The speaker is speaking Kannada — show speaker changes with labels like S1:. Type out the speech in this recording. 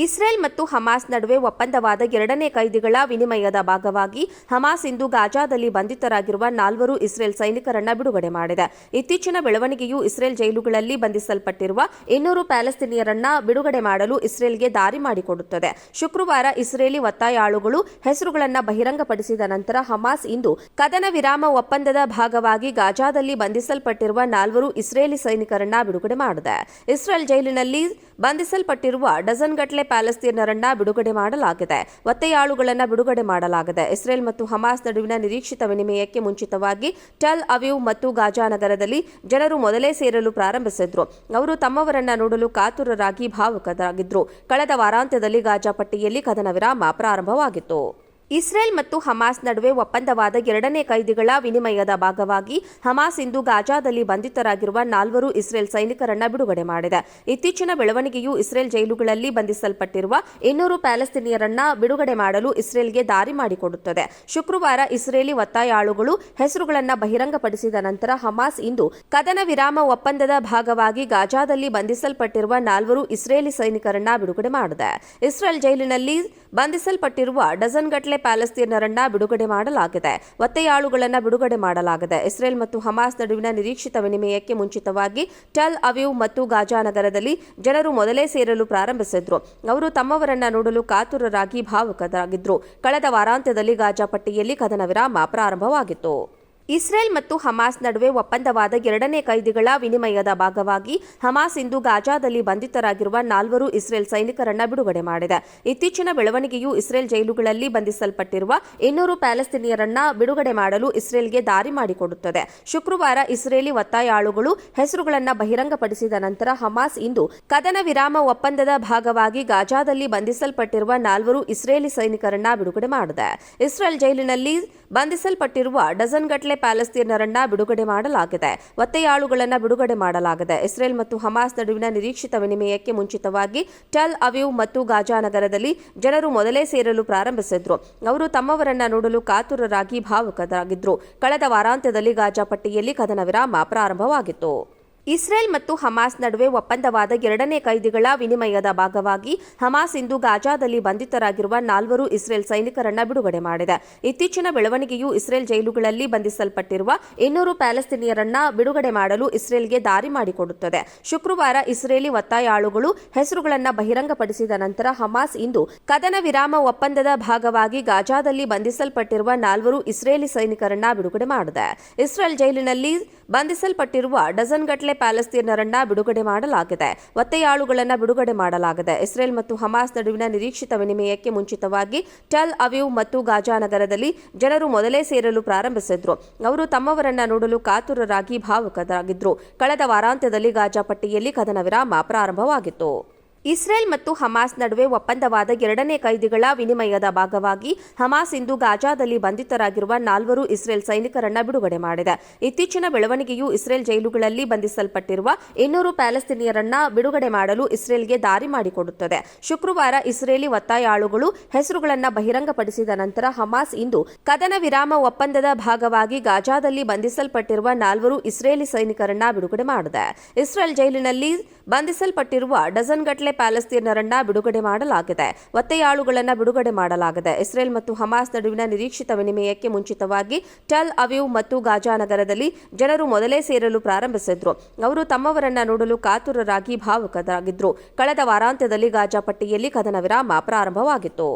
S1: ಇಸ್ರೇಲ್ ಮತ್ತು ಹಮಾಸ್ ನಡುವೆ ಒಪ್ಪಂದವಾದ ಎರಡನೇ ಕೈದಿಗಳ ವಿನಿಮಯದ ಭಾಗವಾಗಿ ಹಮಾಸ್ ಇಂದು ಗಾಜಾದಲ್ಲಿ ಬಂಧಿತರಾಗಿರುವ 4 ಇಸ್ರೇಲ್ ಸೈನಿಕರನ್ನ ಬಿಡುಗಡೆ ಮಾಡಿದೆ. ಇತ್ತೀಚಿನ ಬೆಳವಣಿಗೆಯು ಇಸ್ರೇಲ್ ಜೈಲುಗಳಲ್ಲಿ ಬಂಧಿಸಲ್ಪಟ್ಟಿರುವ 200 ಪ್ಯಾಲೆಸ್ತೀನಿಯರನ್ನ ಬಿಡುಗಡೆ ಮಾಡಲು ಇಸ್ರೇಲ್ಗೆ ದಾರಿ ಮಾಡಿಕೊಡುತ್ತದೆ. ಶುಕ್ರವಾರ ಇಸ್ರೇಲಿ ಒತ್ತಾಯಾಳುಗಳು ಹೆಸರುಗಳನ್ನು ಬಹಿರಂಗಪಡಿಸಿದ ನಂತರ ಹಮಾಸ್ ಇಂದು ಕದನ ವಿರಾಮ ಒಪ್ಪಂದದ ಭಾಗವಾಗಿ ಗಾಜಾದಲ್ಲಿ ಬಂಧಿಸಲ್ಪಟ್ಟಿರುವ 4 ಇಸ್ರೇಲಿ ಸೈನಿಕರನ್ನ ಬಿಡುಗಡೆ ಮಾಡಿದೆ. ಇಸ್ರೇಲ್ ಜೈಲಿನಲ್ಲಿ ಬಂಧಿಸಲ್ಪಟ್ಟಿರುವ ಡಜನ್ಗಟ್ಟಲೆ ಪ್ಯಾಲೆಸ್ತೀನರನ್ನ ಬಿಡುಗಡೆ ಮಾಡಲಾಗಿದೆ. ಒತ್ತೆಯಾಳುಗಳನ್ನು ಬಿಡುಗಡೆ ಮಾಡಲಾಗಿದೆ. ಇಸ್ರೇಲ್ ಮತ್ತು ಹಮಾಸ್ ನಡುವಿನ ನಿರೀಕ್ಷಿತ ವಿನಿಮಯಕ್ಕೆ ಮುಂಚಿತವಾಗಿ ಟೆಲ್ ಅವೀವ್ ಮತ್ತು ಗಾಜಾ ನಗರದಲ್ಲಿ ಜನರು ಮೊದಲೇ ಸೇರಲು ಪ್ರಾರಂಭಿಸಿದ್ರು. ಅವರು ತಮ್ಮವರನ್ನ ನೋಡಲು ಕಾತುರರಾಗಿ ಭಾವುಕರಾಗಿದ್ರು. ಕಳೆದ ವಾರಾಂತ್ಯದಲ್ಲಿ ಗಾಜಾ ಪಟ್ಟಿಯಲ್ಲಿ ಕದನ ವಿರಾಮ ಪ್ರಾರಂಭವಾಗಿತ್ತು. ಇಸ್ರೇಲ್ ಮತ್ತು ಹಮಾಸ್ ನಡುವೆ ಒಪ್ಪಂದವಾದ ಎರಡನೇ ಕೈದಿಗಳ ವಿನಿಮಯದ ಭಾಗವಾಗಿ ಹಮಾಸ್ ಇಂದು ಗಾಜಾದಲ್ಲಿ ಬಂಧಿತರಾಗಿರುವ 4 ಇಸ್ರೇಲ್ ಸೈನಿಕರನ್ನ ಬಿಡುಗಡೆ ಮಾಡಿದೆ. ಇತ್ತೀಚಿನ ಬೆಳವಣಿಗೆಯು ಇಸ್ರೇಲ್ ಜೈಲುಗಳಲ್ಲಿ ಬಂಧಿಸಲ್ಪಟ್ಟಿರುವ 200 ಪ್ಯಾಲೆಸ್ತೀನಿಯರನ್ನ ಬಿಡುಗಡೆ ಮಾಡಲು ಇಸ್ರೇಲ್ಗೆ ದಾರಿ ಮಾಡಿಕೊಡುತ್ತದೆ. ಶುಕ್ರವಾರ ಇಸ್ರೇಲಿ ಒತ್ತಾಯಾಳುಗಳು ಹೆಸರುಗಳನ್ನು ಬಹಿರಂಗಪಡಿಸಿದ ನಂತರ ಹಮಾಸ್ ಇಂದು ಕದನ ವಿರಾಮ ಒಪ್ಪಂದದ ಭಾಗವಾಗಿ ಗಾಜಾದಲ್ಲಿ ಬಂಧಿಸಲ್ಪಟ್ಟಿರುವ 4 ಇಸ್ರೇಲಿ ಸೈನಿಕರನ್ನ ಬಿಡುಗಡೆ ಮಾಡಿದೆ. ಇಸ್ರೇಲ್ ಜೈಲಿನಲ್ಲಿ ಬಂಧಿಸಲ್ಪಟ್ಟಿರುವ ಡಜನ್ಗಟ್ಟಲೆ ಪ್ಯಾಲೆಸ್ತೀನರನ್ನ ಬಿಡುಗಡೆ ಮಾಡಲಾಗಿದೆ. ಒತ್ತೆಯಾಳುಗಳನ್ನು ಬಿಡುಗಡೆ ಮಾಡಲಾಗಿದೆ. ಇಸ್ರೇಲ್ ಮತ್ತು ಹಮಾಸ್ ನಡುವಿನ ನಿರೀಕ್ಷಿತ ವಿನಿಮಯಕ್ಕೆ ಮುಂಚಿತವಾಗಿ ಟೆಲ್ ಅವೀವ್ ಮತ್ತು ಗಾಜಾ ನಗರದಲ್ಲಿ ಜನರು ಮೊದಲೇ ಸೇರಲು ಪ್ರಾರಂಭಿಸಿದ್ರು. ಅವರು ತಮ್ಮವರನ್ನ ನೋಡಲು ಕಾತುರರಾಗಿ ಭಾವುಕರಾಗಿದ್ರು. ಕಳೆದ ವಾರಾಂತ್ಯದಲ್ಲಿ ಗಾಜಾ ಪಟ್ಟಿಯಲ್ಲಿ ಕದನ ವಿರಾಮ ಪ್ರಾರಂಭವಾಗಿತ್ತು. ಇಸ್ರೇಲ್ ಮತ್ತು ಹಮಾಸ್ ನಡುವೆ ಒಪ್ಪಂದವಾದ ಎರಡನೇ ಕೈದಿಗಳ ವಿನಿಮಯದ ಭಾಗವಾಗಿ ಹಮಾಸ್ ಇಂದು ಗಾಜಾದಲ್ಲಿ ಬಂಧಿತರಾಗಿರುವ 4 ಇಸ್ರೇಲ್ ಸೈನಿಕರನ್ನ ಬಿಡುಗಡೆ ಮಾಡಿದೆ. ಇತ್ತೀಚಿನ ಬೆಳವಣಿಗೆಯು ಇಸ್ರೇಲ್ ಜೈಲುಗಳಲ್ಲಿ ಬಂಧಿಸಲ್ಪಟ್ಟಿರುವ 200 ಪ್ಯಾಲೆಸ್ತೀನಿಯರನ್ನ ಬಿಡುಗಡೆ ಮಾಡಲು ಇಸ್ರೇಲ್ಗೆ ದಾರಿ ಮಾಡಿಕೊಡುತ್ತದೆ. ಶುಕ್ರವಾರ ಇಸ್ರೇಲಿ ಒತ್ತಾಯಾಳುಗಳು ಹೆಸರುಗಳನ್ನು ಬಹಿರಂಗಪಡಿಸಿದ ನಂತರ ಹಮಾಸ್ ಇಂದು ಕದನ ವಿರಾಮ ಒಪ್ಪಂದದ ಭಾಗವಾಗಿ ಗಾಜಾದಲ್ಲಿ ಬಂಧಿಸಲ್ಪಟ್ಟಿರುವ 4 ಇಸ್ರೇಲಿ ಸೈನಿಕರನ್ನ ಬಿಡುಗಡೆ ಮಾಡಿದೆ. ಇಸ್ರೇಲ್ ಜೈಲಿನಲ್ಲಿ ಬಂಧಿಸಲ್ಪಟ್ಟಿರುವ ಡಜನ್ಗಟ್ಟಲೆ ಪ್ಯಾಲೆಸ್ತೀನರನ್ನ ಬಿಡುಗಡೆ ಮಾಡಲಾಗಿದೆ. ಒತ್ತೆಯಾಳುಗಳನ್ನು ಬಿಡುಗಡೆ ಮಾಡಲಾಗಿದೆ. ಇಸ್ರೇಲ್ ಮತ್ತು ಹಮಾಸ್ ನಡುವಿನ ನಿರೀಕ್ಷಿತ ವಿನಿಮಯಕ್ಕೆ ಮುಂಚಿತವಾಗಿ ಟೆಲ್ ಅವೀವ್ ಮತ್ತು ಗಾಜಾ ನಗರದಲ್ಲಿ ಜನರು ಮೊದಲೇ ಸೇರಲು ಪ್ರಾರಂಭಿಸಿದ್ರು. ಅವರು ತಮ್ಮವರನ್ನ ನೋಡಲು ಕಾತುರರಾಗಿ ಭಾವುಕರಾಗಿದ್ರು. ಕಳೆದ ವಾರಾಂತ್ಯದಲ್ಲಿ ಗಾಜಾ ಪಟ್ಟಿಯಲ್ಲಿ ಕದನ ವಿರಾಮ ಪ್ರಾರಂಭವಾಗಿತ್ತು. ಇಸ್ರೇಲ್ ಮತ್ತು ಹಮಾಸ್ ನಡುವೆ ಒಪ್ಪಂದವಾದ ಎರಡನೇ ಕೈದಿಗಳ ವಿನಿಮಯದ ಭಾಗವಾಗಿ ಹಮಾಸ್ ಇಂದು ಗಾಜಾದಲ್ಲಿ ಬಂಧಿತರಾಗಿರುವ 4 ಇಸ್ರೇಲ್ ಸೈನಿಕರನ್ನ ಬಿಡುಗಡೆ ಮಾಡಿದೆ. ಇತ್ತೀಚಿನ ಬೆಳವಣಿಗೆಯು ಇಸ್ರೇಲ್ ಜೈಲುಗಳಲ್ಲಿ ಬಂಧಿಸಲ್ಪಟ್ಟಿರುವ 200 ಪ್ಯಾಲೆಸ್ತೀನಿಯರನ್ನ ಬಿಡುಗಡೆ ಮಾಡಲು ಇಸ್ರೇಲ್ಗೆ ದಾರಿ ಮಾಡಿಕೊಡುತ್ತದೆ. ಶುಕ್ರವಾರ ಇಸ್ರೇಲಿ ಒತ್ತಾಯಾಳುಗಳು ಹೆಸರುಗಳನ್ನು ಬಹಿರಂಗಪಡಿಸಿದ ನಂತರ ಹಮಾಸ್ ಇಂದು ಕದನ ವಿರಾಮ ಒಪ್ಪಂದದ ಭಾಗವಾಗಿ ಗಾಜಾದಲ್ಲಿ ಬಂಧಿಸಲ್ಪಟ್ಟಿರುವ 4 ಇಸ್ರೇಲಿ ಸೈನಿಕರನ್ನ ಬಿಡುಗಡೆ ಮಾಡಿದೆ. ಇಸ್ರೇಲ್ ಜೈಲಿನಲ್ಲಿ ಬಂಧಿಸಲ್ಪಟ್ಟಿರುವ ಡಜನ್ಗಟ್ಟಲೆ ಪ್ಯಾಲೆಸ್ತೀನರನ್ನ ಬಿಡುಗಡೆ ಮಾಡಲಾಗಿದೆ. ಒತ್ತೆಯಾಳುಗಳನ್ನು ಬಿಡುಗಡೆ ಮಾಡಲಾಗಿದೆ. ಇಸ್ರೇಲ್ ಮತ್ತು ಹಮಾಸ್ ನಡುವಿನ ನಿರೀಕ್ಷಿತ ವಿನಿಮಯಕ್ಕೆ ಮುಂಚಿತವಾಗಿ ಟೆಲ್ ಅವೀವ್ ಮತ್ತು ಗಾಜಾ ನಗರದಲ್ಲಿ ಜನರು ಮೊದಲೇ ಸೇರಲು ಪ್ರಾರಂಭಿಸಿದ್ರು. ಅವರು ತಮ್ಮವರನ್ನ ನೋಡಲು ಕಾತುರರಾಗಿ ಭಾವುಕರಾಗಿದ್ರು. ಕಳೆದ ವಾರಾಂತ್ಯದಲ್ಲಿ ಗಾಜಾ ಪಟ್ಟಿಯಲ್ಲಿ ಕದನ ವಿರಾಮ ಪ್ರಾರಂಭವಾಗಿತ್ತು. ಇಸ್ರೇಲ್ ಮತ್ತು ಹಮಾಸ್ ನಡುವೆ ಒಪ್ಪಂದವಾದ ಎರಡನೇ ಕೈದಿಗಳ ವಿನಿಮಯದ ಭಾಗವಾಗಿ ಹಮಾಸ್ ಇಂದು ಗಾಜಾದಲ್ಲಿ ಬಂಧಿತರಾಗಿರುವ 4 ಇಸ್ರೇಲ್ ಸೈನಿಕರನ್ನ ಬಿಡುಗಡೆ ಮಾಡಿದೆ. ಇತ್ತೀಚಿನ ಬೆಳವಣಿಗೆಯು ಇಸ್ರೇಲ್ ಜೈಲುಗಳಲ್ಲಿ ಬಂಧಿಸಲ್ಪಟ್ಟಿರುವ 200 ಪ್ಯಾಲೆಸ್ತೀನಿಯರನ್ನ ಬಿಡುಗಡೆ ಮಾಡಲು ಇಸ್ರೇಲ್ಗೆ ದಾರಿ ಮಾಡಿಕೊಡುತ್ತದೆ. ಶುಕ್ರವಾರ ಇಸ್ರೇಲಿ ಒತ್ತಾಯಾಳುಗಳು ಹೆಸರುಗಳನ್ನು ಬಹಿರಂಗಪಡಿಸಿದ ನಂತರ ಹಮಾಸ್ ಇಂದು ಕದನ ವಿರಾಮ ಒಪ್ಪಂದದ ಭಾಗವಾಗಿ ಗಾಜಾದಲ್ಲಿ ಬಂಧಿಸಲ್ಪಟ್ಟಿರುವ 4 ಇಸ್ರೇಲಿ ಸೈನಿಕರನ್ನ ಬಿಡುಗಡೆ ಮಾಡಿದೆ. ಇಸ್ರೇಲ್ ಜೈಲಿನಲ್ಲಿ ಬಂಧಿಸಲ್ಪಟ್ಟಿರುವ ಡಜನ್ಗಟ್ಟಲೆ ಪ್ಯಾಲೆಸ್ತೀನರನ್ನ ಬಿಡುಗಡೆ ಮಾಡಲಾಗಿದೆ. ಒತ್ತೆಯಾಳುಗಳನ್ನು ಬಿಡುಗಡೆ ಮಾಡಲಾಗಿದೆ. ಇಸ್ರೇಲ್ ಮತ್ತು ಹಮಾಸ್ ನಡುವಿನ ನಿರೀಕ್ಷಿತ ವಿನಿಮಯಕ್ಕೆ ಮುಂಚಿತವಾಗಿ ಟೆಲ್ ಅವೀವ್ ಮತ್ತು ಗಾಜಾ ನಗರದಲ್ಲಿ ಜನರು ಮೊದಲೇ ಸೇರಲು ಪ್ರಾರಂಭಿಸಿದ್ರು. ಅವರು ತಮ್ಮವರನ್ನ ನೋಡಲು ಕಾತುರರಾಗಿ ಭಾವುಕರಾಗಿದ್ರು. ಕಳೆದ ವಾರಾಂತ್ಯದಲ್ಲಿ ಗಾಜಾ ಪಟ್ಟಿಯಲ್ಲಿ ಕದನ ವಿರಾಮ ಪ್ರಾರಂಭವಾಗಿತ್ತು.